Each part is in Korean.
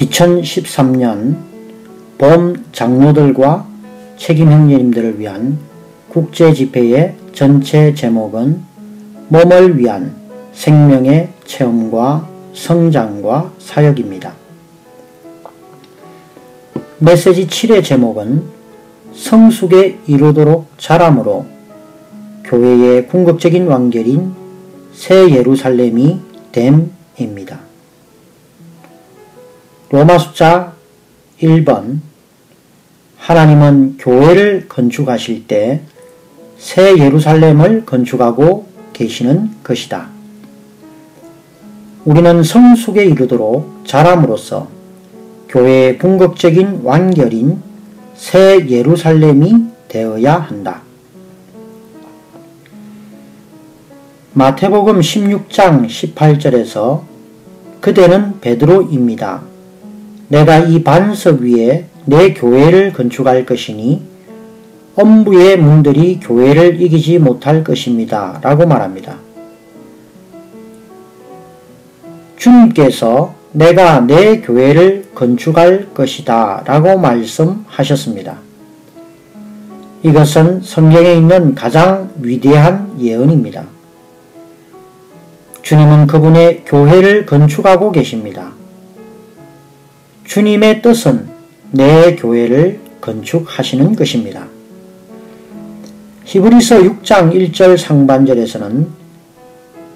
2013년 봄 장로들과 책임 형제님들을 위한 국제집회의 전체 제목은 몸을 위한 생명의 체험과 성장과 사역입니다. 메시지 7의 제목은 성숙에 이르도록 자람으로 교회의 궁극적인 완결인 새 예루살렘이 됨입니다. 로마 숫자 1번 하나님은 교회를 건축하실 때 새 예루살렘을 건축하고 계시는 것이다. 우리는 성숙에 이르도록 자람으로써 교회의 궁극적인 완결인 새 예루살렘이 되어야 한다. 마태복음 16장 18절에서 그대는 베드로입니다. 내가 이 반석 위에 내 교회를 건축할 것이니 엄부의 문들이 교회를 이기지 못할 것입니다. 라고 말합니다. 주님께서 내가 내 교회를 건축할 것이다 라고 말씀하셨습니다. 이것은 성경에 있는 가장 위대한 예언입니다. 주님은 그분의 교회를 건축하고 계십니다. 주님의 뜻은 내 교회를 건축하시는 것입니다. 히브리서 6장 1절 상반절에서는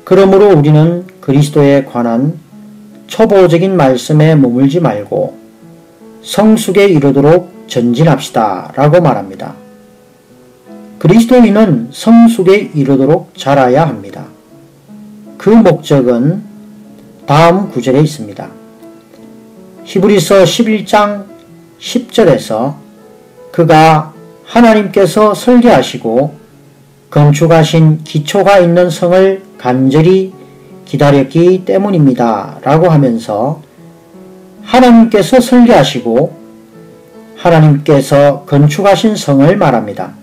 그러므로 우리는 그리스도에 관한 초보적인 말씀에 머물지 말고 성숙에 이르도록 전진합시다 라고 말합니다. 그리스도인은 성숙에 이르도록 자라야 합니다. 그 목적은 다음 구절에 있습니다. 히브리서 11장 10절에서 그가 하나님께서 설계하시고 건축하신 기초가 있는 성을 간절히 기다렸기 때문입니다. 라고 하면서 하나님께서 설계하시고 하나님께서 건축하신 성을 말합니다.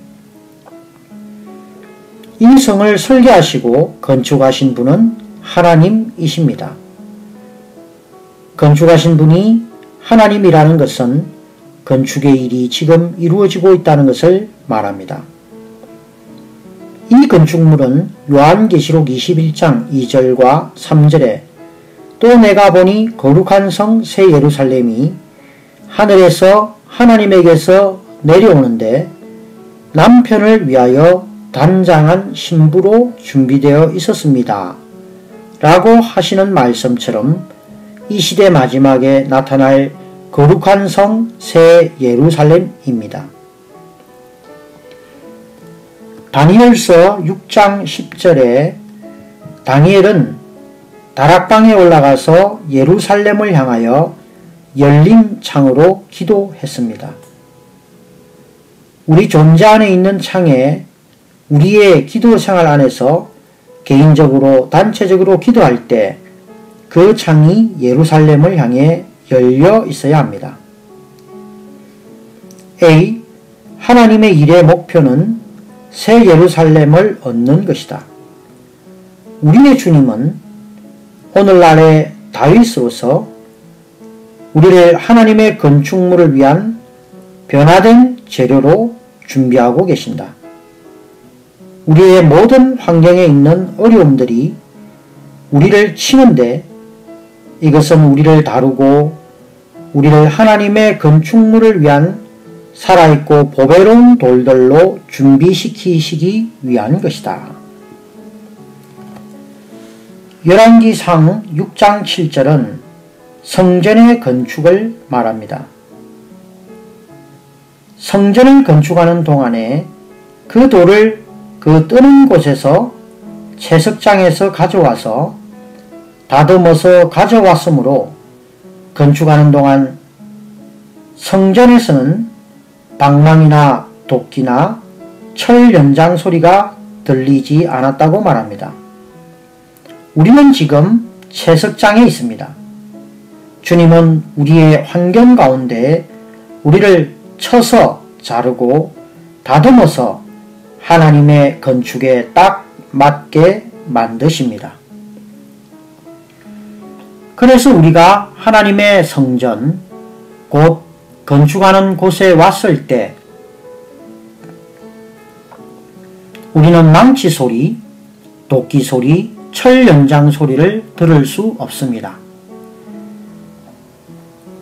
이 성을 설계하시고 건축하신 분은 하나님이십니다. 건축하신 분이 하나님이라는 것은 건축의 일이 지금 이루어지고 있다는 것을 말합니다. 이 건축물은 요한계시록 21장 2절과 3절에 또 내가 보니 거룩한 성 새 예루살렘이 하늘에서 하나님에게서 내려오는데 남편을 위하여 단장한 신부로 준비되어 있었습니다. 라고 하시는 말씀처럼 이 시대 마지막에 나타날 거룩한 성 새 예루살렘입니다. 다니엘서 6장 10절에 다니엘은 다락방에 올라가서 예루살렘을 향하여 열린 창으로 기도했습니다. 우리 존재 안에 있는 창에 우리의 기도 생활 안에서 개인적으로 단체적으로 기도할 때 그 창이 예루살렘을 향해 열려 있어야 합니다. A. 하나님의 일의 목표는 새 예루살렘을 얻는 것이다. 우리의 주님은 오늘날의 다윗으로서 우리를 하나님의 건축물을 위한 변화된 재료로 준비하고 계신다. 우리의 모든 환경에 있는 어려움들이 우리를 치는데 이것은 우리를 다루고 우리를 하나님의 건축물을 위한 살아있고 보배로운 돌들로 준비시키시기 위한 것이다. 열왕기상 6장 7절은 성전의 건축을 말합니다. 성전을 건축하는 동안에 그 돌을 그 뜨는 곳에서 채석장에서 가져와서 다듬어서 가져왔으므로 건축하는 동안 성전에서는 방랑이나 도끼나 철 연장 소리가 들리지 않았다고 말합니다. 우리는 지금 채석장에 있습니다. 주님은 우리의 환경 가운데 우리를 쳐서 자르고 다듬어서 하나님의 건축에 딱 맞게 만드십니다. 그래서 우리가 하나님의 성전, 곧 건축하는 곳에 왔을 때 우리는 망치 소리, 도끼 소리, 철 연장 소리를 들을 수 없습니다.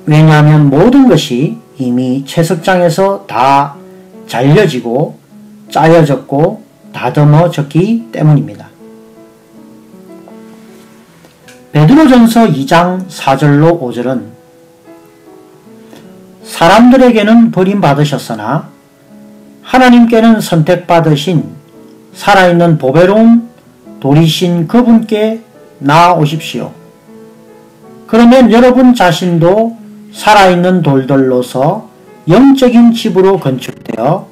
왜냐하면 모든 것이 이미 채석장에서 다 잘려지고 짜여졌고 다듬어졌기 때문입니다. 베드로전서 2장 4절로 5절은 사람들에게는 버림받으셨으나 하나님께는 선택받으신 살아있는 보배로운 돌이신 그분께 나아오십시오. 그러면 여러분 자신도 살아있는 돌들로서 영적인 집으로 건축되어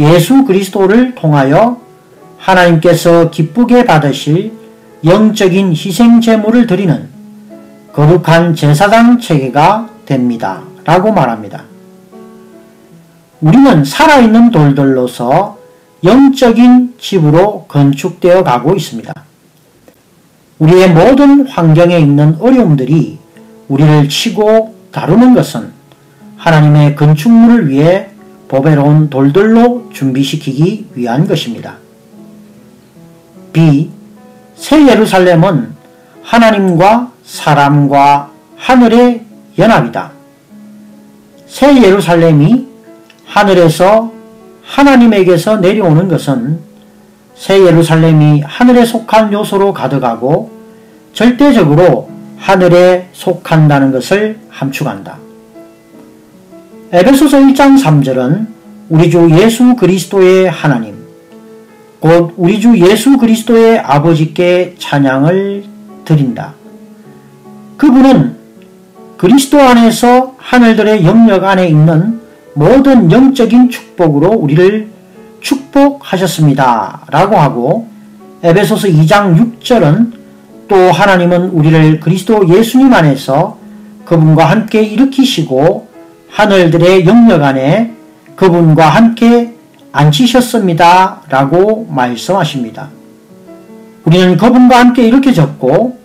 예수 그리스도를 통하여 하나님께서 기쁘게 받으실 영적인 희생 제물을 드리는 거룩한 제사장 체계가 됩니다. 라고 말합니다. 우리는 살아있는 돌들로서 영적인 집으로 건축되어 가고 있습니다. 우리의 모든 환경에 있는 어려움들이 우리를 치고 다루는 것은 하나님의 건축물을 위해 보배로운 돌들로 준비시키기 위한 것입니다. B. 새 예루살렘은 하나님과 사람과 하늘의 연합이다. 새 예루살렘이 하늘에서 하나님에게서 내려오는 것은 새 예루살렘이 하늘에 속한 요소로 가득하고 절대적으로 하늘에 속한다는 것을 함축한다. 에베소서 1장 3절은 우리 주 예수 그리스도의 하나님, 곧 우리 주 예수 그리스도의 아버지께 찬양을 드린다. 그분은 그리스도 안에서 하늘들의 영역 안에 있는 모든 영적인 축복으로 우리를 축복하셨습니다. 라고 하고 에베소서 2장 6절은 또 하나님은 우리를 그리스도 예수님 안에서 그분과 함께 일으키시고 하늘들의 영역 안에 그분과 함께 앉히셨습니다. 라고 말씀하십니다. 우리는 그분과 함께 일으켜졌고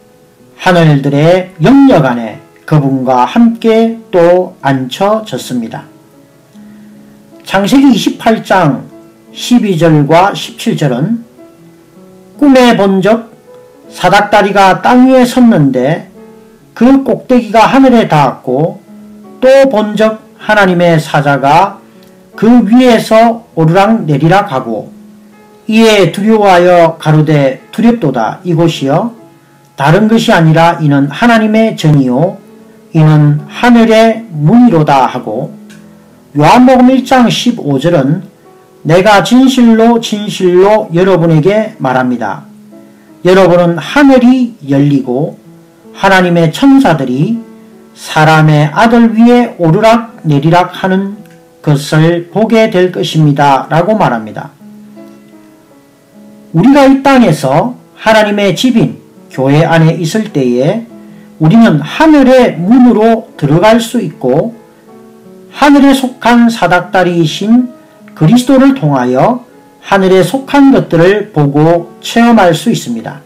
하늘들의 영역 안에 그분과 함께 또 앉혀졌습니다. 창세기 28장 12절과 17절은 꿈에 본적 사닥다리가 땅 위에 섰는데 그 꼭대기가 하늘에 닿았고 또 본적 하나님의 사자가 그 위에서 오르락 내리락 하고 이에 두려워하여 가로되 두렵도다. 이곳이여 다른 것이 아니라 이는 하나님의 전이요 이는 하늘의 문이로다 하고 요한복음 1장 15절은 내가 진실로 진실로 여러분에게 말합니다. 여러분은 하늘이 열리고 하나님의 천사들이 사람의 아들 위에 오르락 내리락 하는 것을 보게 될 것입니다. 라고 말합니다. 우리가 이 땅에서 하나님의 집인 교회 안에 있을 때에 우리는 하늘의 문으로 들어갈 수 있고 하늘에 속한 사닥다리이신 그리스도를 통하여 하늘에 속한 것들을 보고 체험할 수 있습니다.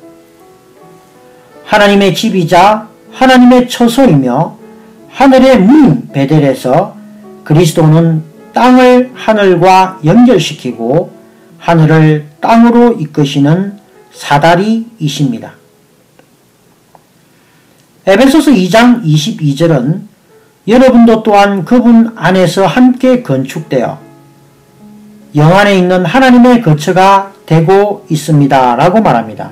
하나님의 집이자 하나님의 처소이며 하늘의 문 베델에서 그리스도는 땅을 하늘과 연결시키고 하늘을 땅으로 이끄시는 사다리이십니다. 에베소서 2장 22절은 여러분도 또한 그분 안에서 함께 건축되어 영 안에 있는 하나님의 거처가 되고 있습니다. 라고 말합니다.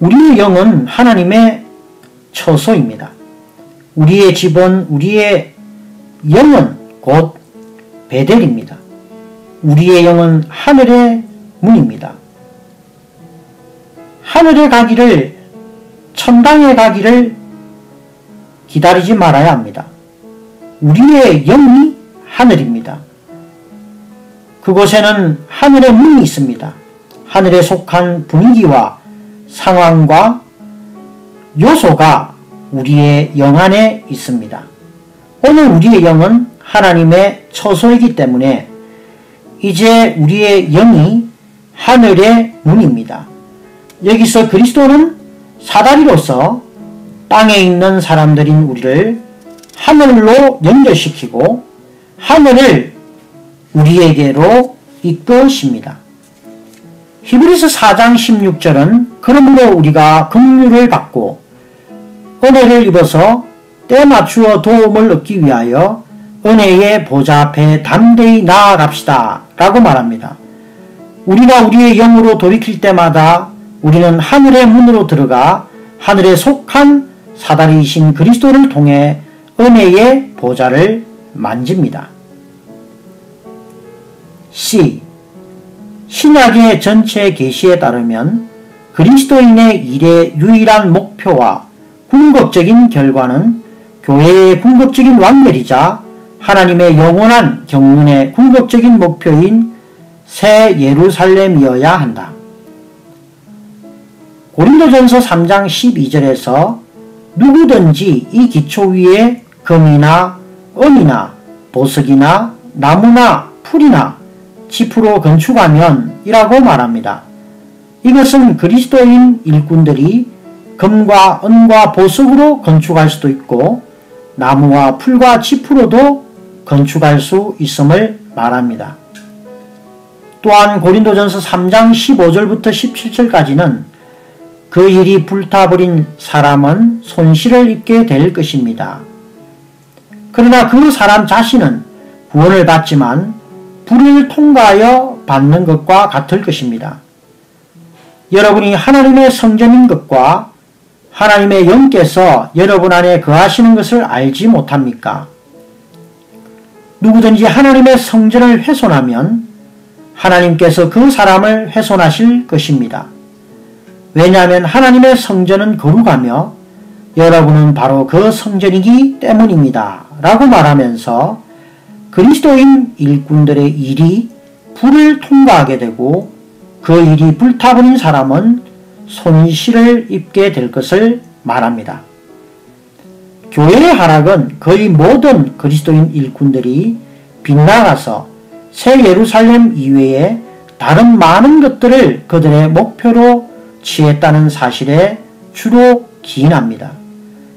우리의 영은 하나님의 처소입니다. 우리의 집은 우리의 영은 곧 베델입니다. 우리의 영은 하늘의 문입니다. 하늘에 가기를 천당에 가기를 기다리지 말아야 합니다. 우리의 영이 하늘입니다. 그곳에는 하늘의 문이 있습니다. 하늘에 속한 분위기와 상황과 요소가 우리의 영 안에 있습니다. 오늘 우리의 영은 하나님의 처소이기 때문에 이제 우리의 영이 하늘의 문입니다. 여기서 그리스도는 사다리로서 땅에 있는 사람들인 우리를 하늘로 연결시키고 하늘을 우리에게로 이끄십니다. 히브리서 4장 16절은 그러므로 우리가 긍휼을 받고 은혜를 입어서 때 맞추어 도움을 얻기 위하여 은혜의 보좌 앞에 담대히 나아갑시다 라고 말합니다. 우리가 우리의 영으로 돌이킬 때마다 우리는 하늘의 문으로 들어가 하늘에 속한 사다리이신 그리스도를 통해 은혜의 보좌를 만집니다. C. 신약의 전체 계시에 따르면 그리스도인의 일의 유일한 목표와 궁극적인 결과는 교회의 궁극적인 완결이자 하나님의 영원한 경륜의 궁극적인 목표인 새 예루살렘이어야 한다. 고린도전서 3장 12절에서 누구든지 이 기초 위에 금이나 은이나 보석이나 나무나 풀이나 짚으로 건축하면 이라고 말합니다. 이것은 그리스도인 일꾼들이 금과 은과 보석으로 건축할 수도 있고 나무와 풀과 짚으로도 건축할 수 있음을 말합니다. 또한 고린도전서 3장 15절부터 17절까지는 그 일이 불타버린 사람은 손실을 입게 될 것입니다. 그러나 그 사람 자신은 구원을 받지만 불을 통과하여 받는 것과 같을 것입니다. 여러분이 하나님의 성전인 것과 하나님의 영께서 여러분 안에 거하시는 것을 알지 못합니까? 누구든지 하나님의 성전을 훼손하면 하나님께서 그 사람을 훼손하실 것입니다. 왜냐하면 하나님의 성전은 거룩하며 여러분은 바로 그 성전이기 때문입니다. 라고 말하면서 그리스도인 일꾼들의 일이 불을 통과하게 되고 그 일이 불타버린 사람은 손실을 입게 될 것을 말합니다. 교회의 하락은 거의 모든 그리스도인 일꾼들이 빗나가서 새 예루살렘 이외에 다른 많은 것들을 그들의 목표로 취했다는 사실에 주로 기인합니다.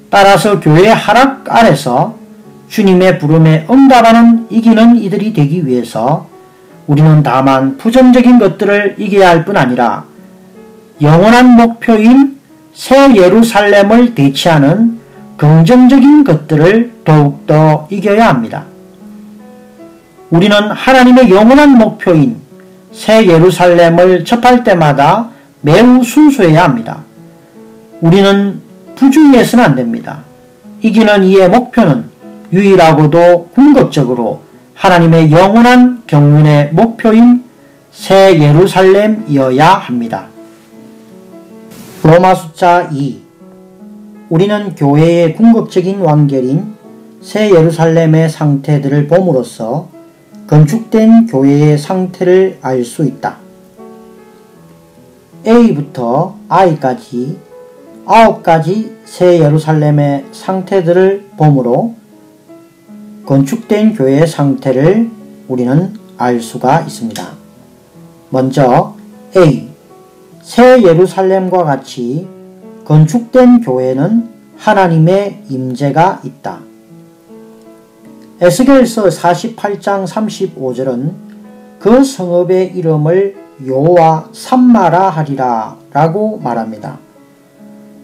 따라서 교회의 하락 아래서 주님의 부름에 응답하는 이기는 이들이 되기 위해서 우리는 다만 부정적인 것들을 이겨야 할 뿐 아니라 영원한 목표인 새 예루살렘을 대치하는 긍정적인 것들을 더욱더 이겨야 합니다. 우리는 하나님의 영원한 목표인 새 예루살렘을 접할 때마다 매우 순수해야 합니다. 우리는 부주의해서는 안 됩니다. 이기는 이의 목표는 유일하고도 궁극적으로 하나님의 영원한 경륜의 목표인 새 예루살렘이어야 합니다. 로마 숫자 2. 우리는 교회의 궁극적인 완결인 새 예루살렘의 상태들을 봄으로써 건축된 교회의 상태를 알 수 있다. A부터 I까지 9가지 새 예루살렘의 상태들을 봄으로 건축된 교회의 상태를 우리는 알 수가 있습니다. 먼저 A. 새 예루살렘과 같이 건축된 교회는 하나님의 임재가 있다. 에스겔서 48장 35절은 그 성읍의 이름을 여호와 삼마라 하리라 라고 말합니다.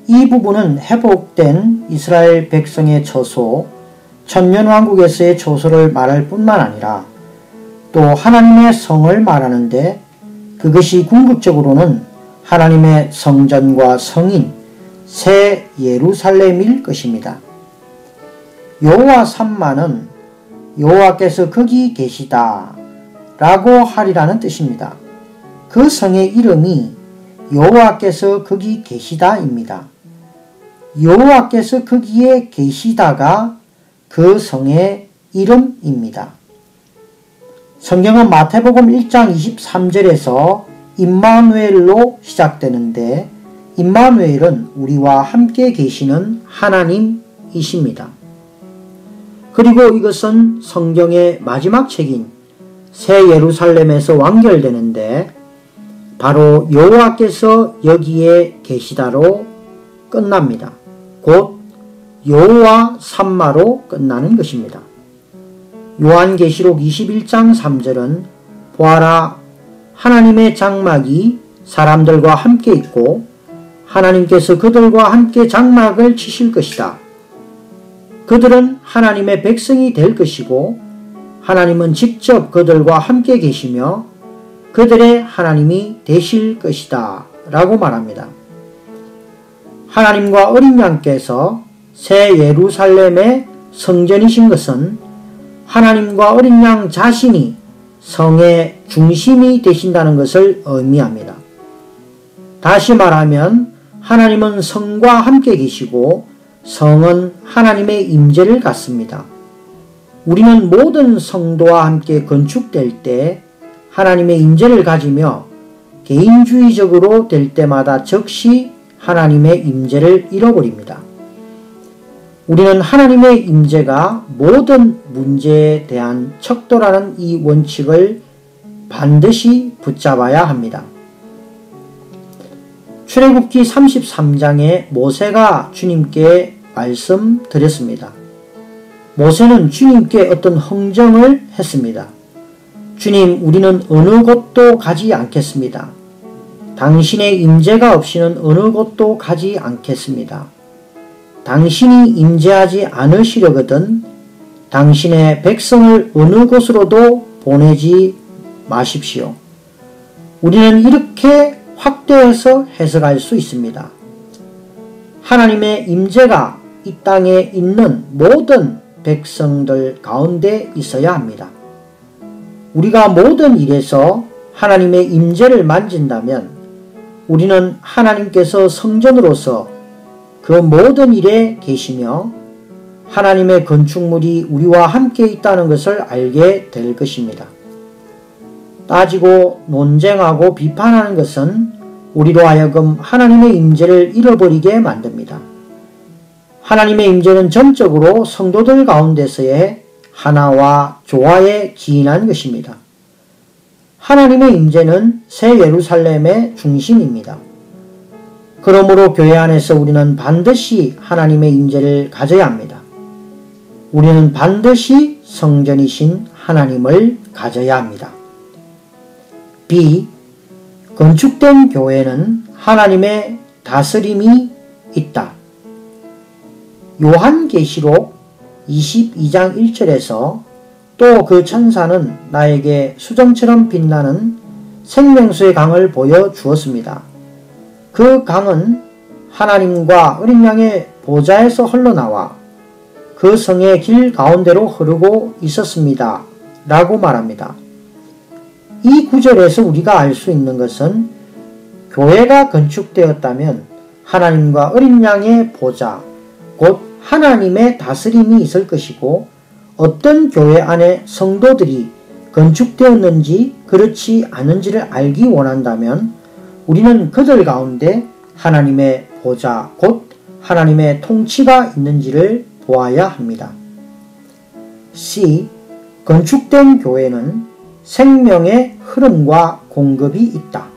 이 부분은 회복된 이스라엘 백성의 처소, 천년왕국에서의 처소를 말할 뿐만 아니라 또 하나님의 성을 말하는데 그것이 궁극적으로는 하나님의 성전과 성인 새 예루살렘일 것입니다. 여호와 삼마는 여호와께서 거기 계시다 라고 하리라는 뜻입니다. 그 성의 이름이 여호와께서 거기 계시다 입니다. 여호와께서 거기에 계시다가 그 성의 이름입니다. 성경은 마태복음 1장 23절에서 임마누엘로 시작되는데 임마누엘은 우리와 함께 계시는 하나님이십니다. 그리고 이것은 성경의 마지막 책인 새 예루살렘에서 완결되는데 바로 여호와께서 여기에 계시다로 끝납니다. 곧 여호와 삼마로 끝나는 것입니다. 요한계시록 21장 3절은 보아라, 하나님의 장막이 사람들과 함께 있고 하나님께서 그들과 함께 장막을 치실 것이다. 그들은 하나님의 백성이 될 것이고 하나님은 직접 그들과 함께 계시며 그들의 하나님이 되실 것이다 라고 말합니다. 하나님과 어린 양께서 새 예루살렘의 성전이신 것은 하나님과 어린 양 자신이 성의 중심이 되신다는 것을 의미합니다. 다시 말하면 하나님은 성과 함께 계시고 성은 하나님의 임재를 갖습니다. 우리는 모든 성도와 함께 건축될 때 하나님의 임재를 가지며 개인주의적으로 될 때마다 즉시 하나님의 임재를 잃어버립니다. 우리는 하나님의 임재가 모든 문제에 대한 척도라는 이 원칙을 반드시 붙잡아야 합니다. 출애굽기 33장에 모세가 주님께 말씀드렸습니다. 모세는 주님께 어떤 흥정을 했습니다. 주님, 우리는 어느 곳도 가지 않겠습니다. 당신의 임재가 없이는 어느 곳도 가지 않겠습니다. 당신이 임재하지 않으시려거든 당신의 백성을 어느 곳으로도 보내지 마십시오. 우리는 이렇게 확대해서 해석할 수 있습니다. 하나님의 임재가 이 땅에 있는 모든 백성들 가운데 있어야 합니다. 우리가 모든 일에서 하나님의 임재를 만진다면 우리는 하나님께서 성전으로서 그 모든 일에 계시며 하나님의 건축물이 우리와 함께 있다는 것을 알게 될 것입니다. 따지고 논쟁하고 비판하는 것은 우리로 하여금 하나님의 임재를 잃어버리게 만듭니다. 하나님의 임재는 전적으로 성도들 가운데서의 하나와 조화에 기인한 것입니다. 하나님의 임재는 새 예루살렘의 중심입니다. 그러므로 교회 안에서 우리는 반드시 하나님의 임재를 가져야 합니다. 우리는 반드시 성전이신 하나님을 가져야 합니다. B. 건축된 교회는 하나님의 다스림이 있다. 요한계시록 22장 1절에서 또 그 천사는 나에게 수정처럼 빛나는 생명수의 강을 보여주었습니다. 그 강은 하나님과 어린 양의 보좌에서 흘러나와 그 성의 길 가운데로 흐르고 있었습니다. 라고 말합니다. 이 구절에서 우리가 알 수 있는 것은 교회가 건축되었다면 하나님과 어린 양의 보좌, 곧 하나님의 다스림이 있을 것이고 어떤 교회 안에 성도들이 건축되었는지 그렇지 않은지를 알기 원한다면 우리는 그들 가운데 하나님의 보좌, 곧 하나님의 통치가 있는지를 보아야 합니다. C. 건축된 교회는 생명의 흐름과 공급이 있다.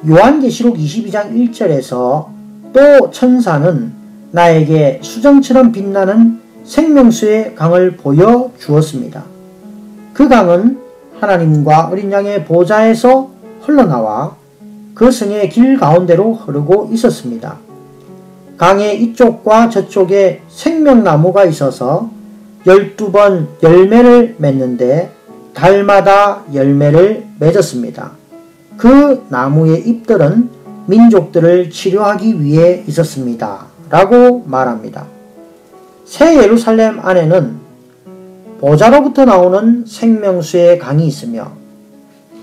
요한계시록 22장 1절에서 또 천사는 나에게 수정처럼 빛나는 생명수의 강을 보여주었습니다. 그 강은 하나님과 어린 양의 보좌에서 흘러나와 그 성의 길 가운데로 흐르고 있었습니다. 강의 이쪽과 저쪽에 생명나무가 있어서 12번 열매를 맺는데 달마다 열매를 맺었습니다. 그 나무의 잎들은 민족들을 치료하기 위해 있었습니다. 라고 말합니다. 새 예루살렘 안에는 보좌로부터 나오는 생명수의 강이 있으며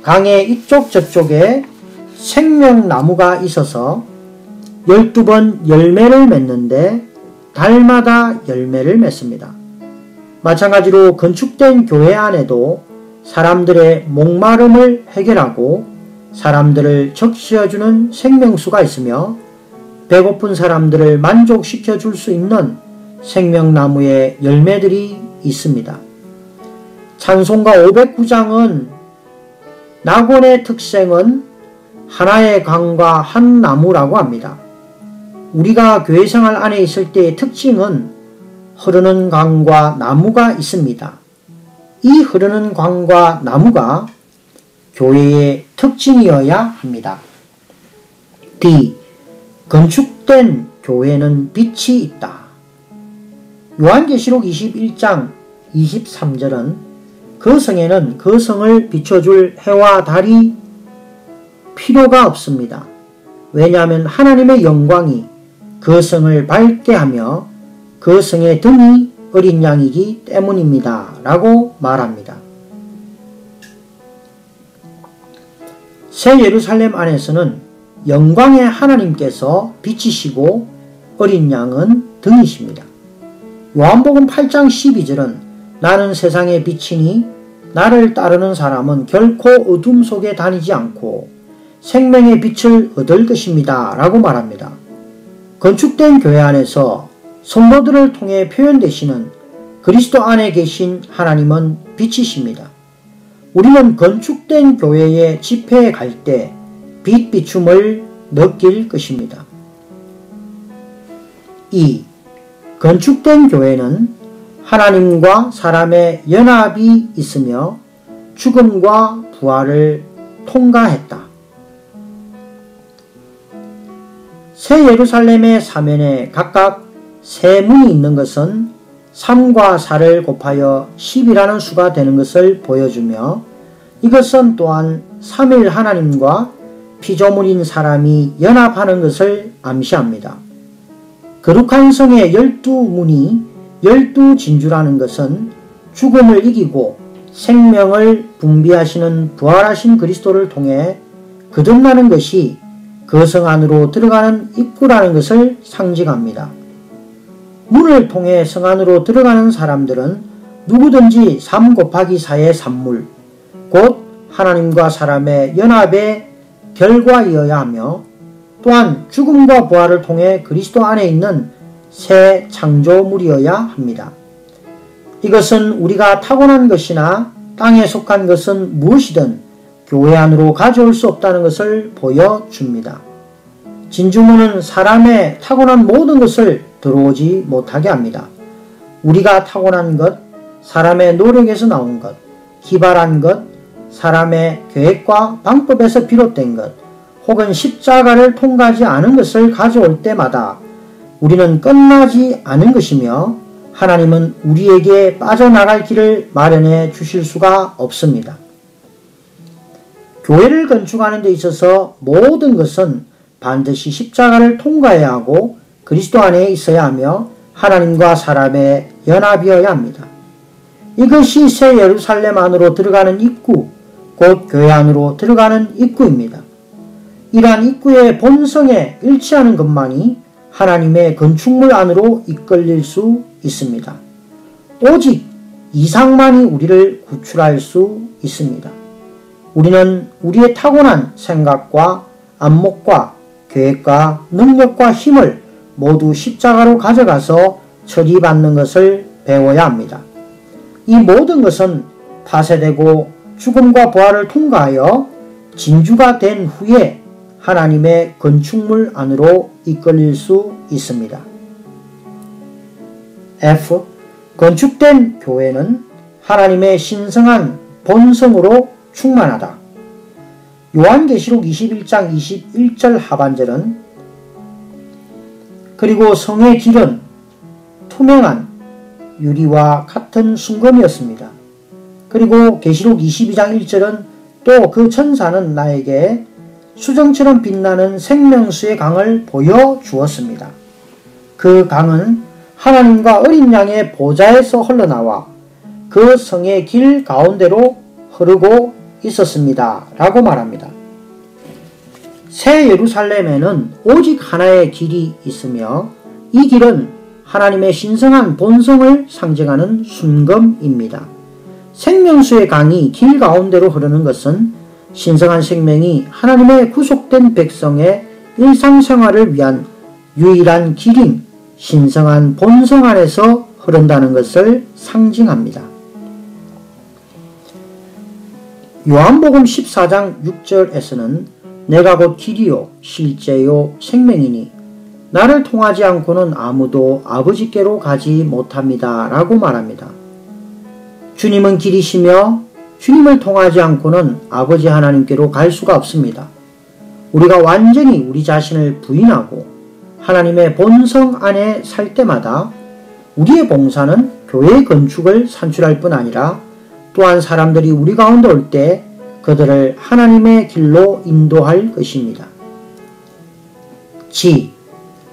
강의 이쪽 저쪽에 생명나무가 있어서 12번 열매를 맺는데 달마다 열매를 맺습니다. 마찬가지로 건축된 교회 안에도 사람들의 목마름을 해결하고 사람들을 적시어주는 생명수가 있으며 배고픈 사람들을 만족시켜 줄 수 있는 생명나무의 열매들이 있습니다. 찬송가 509장은 낙원의 특성은 하나의 강과 한 나무라고 합니다. 우리가 교회 생활 안에 있을 때의 특징은 흐르는 강과 나무가 있습니다. 이 흐르는 강과 나무가 교회의 특징이어야 합니다. D. 건축된 교회는 빛이 있다. 요한계시록 21장 23절은 그 성에는 그 성을 비춰줄 해와 달이 필요가 없습니다. 왜냐하면 하나님의 영광이 그 성을 밝게 하며 그 성의 등이 어린 양이기 때문입니다. 라고 말합니다. 새 예루살렘 안에서는 영광의 하나님께서 빛이시고 어린 양은 등이십니다. 요한복음 8장 12절은 나는 세상의 빛이니 나를 따르는 사람은 결코 어둠 속에 다니지 않고 생명의 빛을 얻을 것입니다. 라고 말합니다. 건축된 교회 안에서 성도들을 통해 표현되시는 그리스도 안에 계신 하나님은 빛이십니다. 우리는 건축된 교회의 집회에 갈 때 빛 비춤을 느낄 것입니다. 2. 건축된 교회는 하나님과 사람의 연합이 있으며 죽음과 부활을 통과했다. 새 예루살렘의 사면에 각각 세 문이 있는 것은 3과 4를 곱하여 10이라는 수가 되는 것을 보여주며 이것은 또한 삼일 하나님과 피조물인 사람이 연합하는 것을 암시합니다. 거룩한 성의 12문이 12진주라는 것은 죽음을 이기고 생명을 분비하시는 부활하신 그리스도를 통해 거듭나는 것이 그 성 안으로 들어가는 입구라는 것을 상징합니다. 문을 통해 성 안으로 들어가는 사람들은 누구든지 3 곱하기 4의 산물, 곧 하나님과 사람의 연합의 결과이어야 하며 또한 죽음과 부활을 통해 그리스도 안에 있는 새 창조물이어야 합니다. 이것은 우리가 타고난 것이나 땅에 속한 것은 무엇이든 교회 안으로 가져올 수 없다는 것을 보여줍니다. 진주문은 사람의 타고난 모든 것을 들어오지 못하게 합니다. 우리가 타고난 것, 사람의 노력에서 나온 것, 기발한 것, 사람의 계획과 방법에서 비롯된 것, 혹은 십자가를 통과하지 않은 것을 가져올 때마다 우리는 끝나지 않은 것이며 하나님은 우리에게 빠져나갈 길을 마련해 주실 수가 없습니다. 교회를 건축하는 데 있어서 모든 것은 반드시 십자가를 통과해야 하고 그리스도 안에 있어야 하며 하나님과 사람의 연합이어야 합니다. 이것이 새 예루살렘 안으로 들어가는 입구, 곧 교회 안으로 들어가는 입구입니다. 이러한 입구의 본성에 일치하는 것만이 하나님의 건축물 안으로 이끌릴 수 있습니다. 오직 이상만이 우리를 구출할 수 있습니다. 우리는 우리의 타고난 생각과 안목과 계획과 능력과 힘을 모두 십자가로 가져가서 처리받는 것을 배워야 합니다. 이 모든 것은 파쇄되고 죽음과 부활을 통과하여 진주가 된 후에 하나님의 건축물 안으로 이끌릴 수 있습니다. F. 건축된 교회는 하나님의 신성한 본성으로 충만하다. 요한계시록 21장 21절 하반절은 그리고 성의 길은 투명한 유리와 같은 순금이었습니다. 그리고 계시록 22장 1절은 또 그 천사는 나에게 수정처럼 빛나는 생명수의 강을 보여주었습니다. 그 강은 하나님과 어린 양의 보좌에서 흘러나와 그 성의 길 가운데로 흐르고 있었습니다. 라고 말합니다. 새 예루살렘에는 오직 하나의 길이 있으며 이 길은 하나님의 신성한 본성을 상징하는 순금입니다. 생명수의 강이 길 가운데로 흐르는 것은 신성한 생명이 하나님의 구속된 백성의 일상생활을 위한 유일한 길인 신성한 본성 안에서 흐른다는 것을 상징합니다. 요한복음 14장 6절에서는 내가 곧 길이요 실제요 생명이니 나를 통하지 않고는 아무도 아버지께로 가지 못합니다. 라고 말합니다. 주님은 길이시며 주님을 통하지 않고는 아버지 하나님께로 갈 수가 없습니다. 우리가 완전히 우리 자신을 부인하고 하나님의 본성 안에 살 때마다 우리의 봉사는 교회의 건축을 산출할 뿐 아니라 또한 사람들이 우리 가운데 올 때 그들을 하나님의 길로 인도할 것입니다. 지.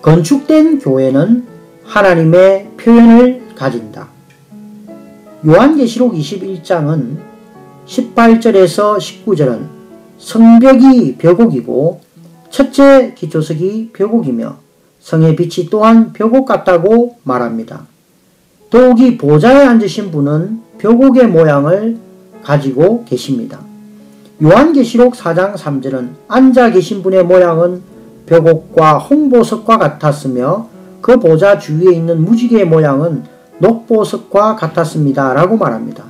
건축된 교회는 하나님의 표현을 가진다. 요한계시록 21장은 18절에서 19절은 성벽이 벼곡이고 첫째 기초석이 벼곡이며 성의 빛이 또한 벼곡 같다고 말합니다. 더욱이 보좌에 앉으신 분은 벼곡의 모양을 가지고 계십니다. 요한계시록 4장 3절은 앉아 계신 분의 모양은 벼곡과 홍보석과 같았으며 그 보좌 주위에 있는 무지개의 모양은 녹보석과 같았습니다. 라고 말합니다.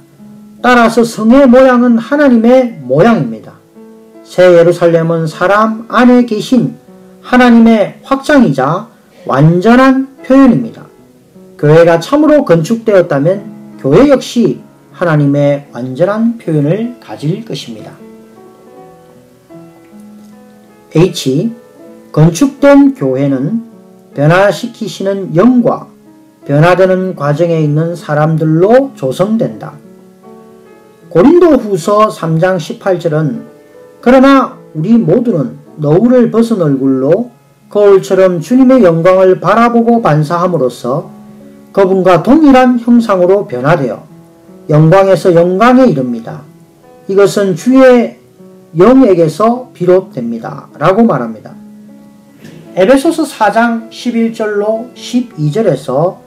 따라서 성의 모양은 하나님의 모양입니다. 새 예루살렘은 사람 안에 계신 하나님의 확장이자 완전한 표현입니다. 교회가 참으로 건축되었다면 교회 역시 하나님의 완전한 표현을 가질 것입니다. H. 건축된 교회는 변화시키시는 영과 변화되는 과정에 있는 사람들로 조성된다. 고린도후서 3장 18절은 그러나 우리 모두는 너울을 벗은 얼굴로 거울처럼 주님의 영광을 바라보고 반사함으로써 그분과 동일한 형상으로 변화되어 영광에서 영광에 이릅니다. 이것은 주의 영에게서 비롯됩니다. 라고 말합니다. 에베소서 4장 11절로 12절에서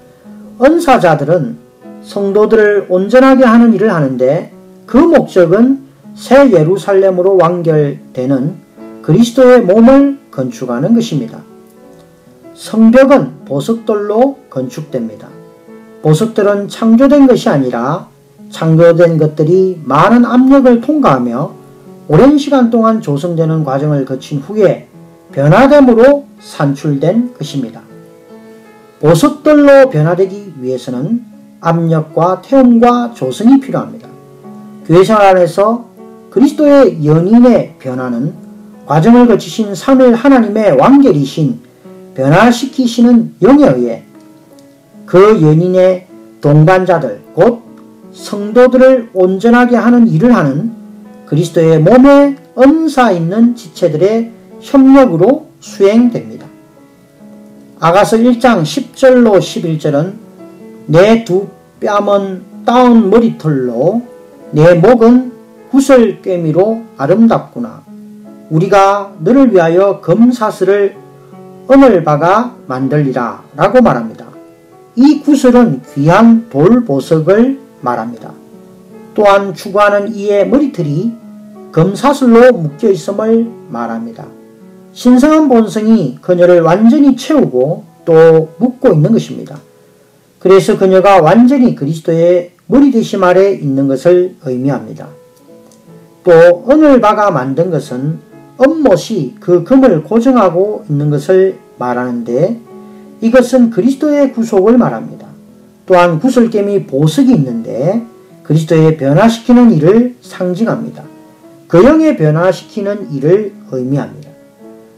은사자들은 성도들을 온전하게 하는 일을 하는데 그 목적은 새 예루살렘으로 완결되는 그리스도의 몸을 건축하는 것입니다. 성벽은 보석돌로 건축됩니다. 보석들은 창조된 것이 아니라 창조된 것들이 많은 압력을 통과하며 오랜 시간 동안 조성되는 과정을 거친 후에 변화됨으로 산출된 것입니다. 보석돌로 변화되기 위해서는 압력과 태움과 조성이 필요합니다. 교회 생활 안에서 그리스도의 연인의 변화는 과정을 거치신 삼위 하나님의 완결이신 변화시키시는 영에 의해 그 연인의 동반자들 곧 성도들을 온전하게 하는 일을 하는 그리스도의 몸에 은사 있는 지체들의 협력으로 수행됩니다. 아가서 1장 10절로 11절은 내 두 뺨은 따온 머리털로 내 목은 구슬꿰미로 아름답구나. 우리가 너를 위하여 금사슬을 은을박아 만들리라 라고 말합니다. 이 구슬은 귀한 돌보석을 말합니다. 또한 추구하는 이의 머리털이 금사슬로 묶여 있음을 말합니다. 신성한 본성이 그녀를 완전히 채우고 또 묶고 있는 것입니다. 그래서 그녀가 완전히 그리스도의 머리 되심 아래 있는 것을 의미합니다. 또 은을박아 만든 것은 은못이 그 금을 고정하고 있는 것을 말하는데 이것은 그리스도의 구속을 말합니다. 또한 구슬개미 보석이 있는데 그리스도의 변화시키는 일을 상징합니다. 그 영의 변화시키는 일을 의미합니다.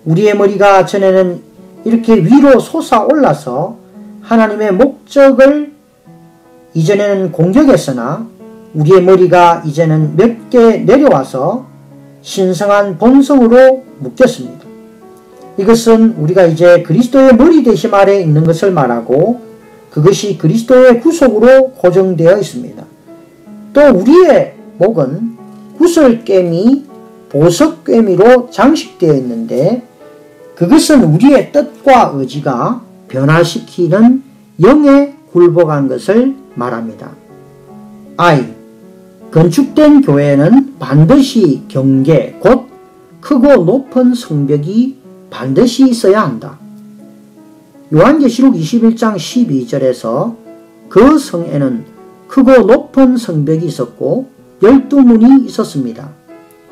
우리의 머리가 전에는 이렇게 위로 솟아올라서 하나님의 목적을 이전에는 공격했으나 우리의 머리가 이제는 몇 개 내려와서 신성한 본성으로 묶였습니다. 이것은 우리가 이제 그리스도의 머리 되심 아래 있는 것을 말하고 그것이 그리스도의 구속으로 고정되어 있습니다. 또 우리의 목은 구슬꿰미, 보석꿰미로 장식되어 있는데 그것은 우리의 뜻과 의지가 변화시키는 영에 굴복한 것을 말합니다. I. 건축된 교회는 반드시 경계, 곧 크고 높은 성벽이 반드시 있어야 한다. 요한계시록 21장 12절에서 그 성에는 크고 높은 성벽이 있었고 12문이 있었습니다.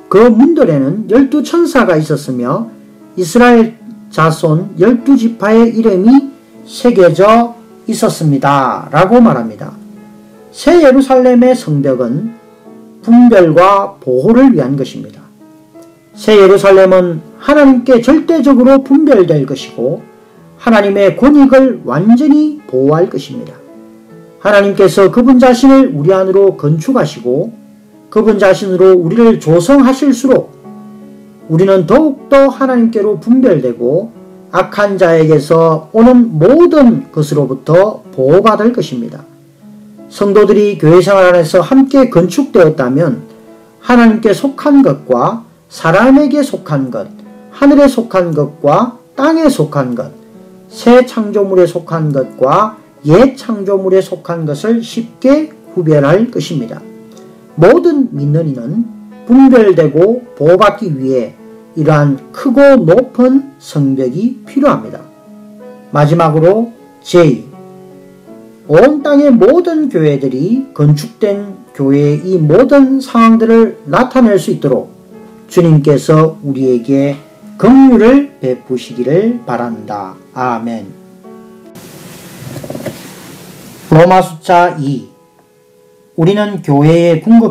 그 문들에는 12천사가 있었으며 이스라엘 자손 12지파의 이름이 새겨져 있었습니다. 라고 말합니다. 새 예루살렘의 성벽은 분별과 보호를 위한 것입니다. 새 예루살렘은 하나님께 절대적으로 분별될 것이고 하나님의 권익을 완전히 보호할 것입니다. 하나님께서 그분 자신을 우리 안으로 건축하시고 그분 자신으로 우리를 조성하실수록 우리는 더욱더 하나님께로 분별되고 악한 자에게서 오는 모든 것으로부터 보호받을 것입니다. 성도들이 교회 생활 안에서 함께 건축되었다면 하나님께 속한 것과 사람에게 속한 것, 하늘에 속한 것과 땅에 속한 것, 새 창조물에 속한 것과 옛 창조물에 속한 것을 쉽게 구별할 것입니다. 모든 믿는 이는 분별되고 보호받기 위해 이러한 크고 높은 성벽이 필요합니다. 마지막으로 J. 온 땅의 모든 교회들이 건축된 교회의 이 모든 상황들을 나타낼 수 있도록 주님께서 우리에게 긍휼을 베푸시기를 바란다. 아멘. 로마 숫자 2. 우리는 교회의 궁극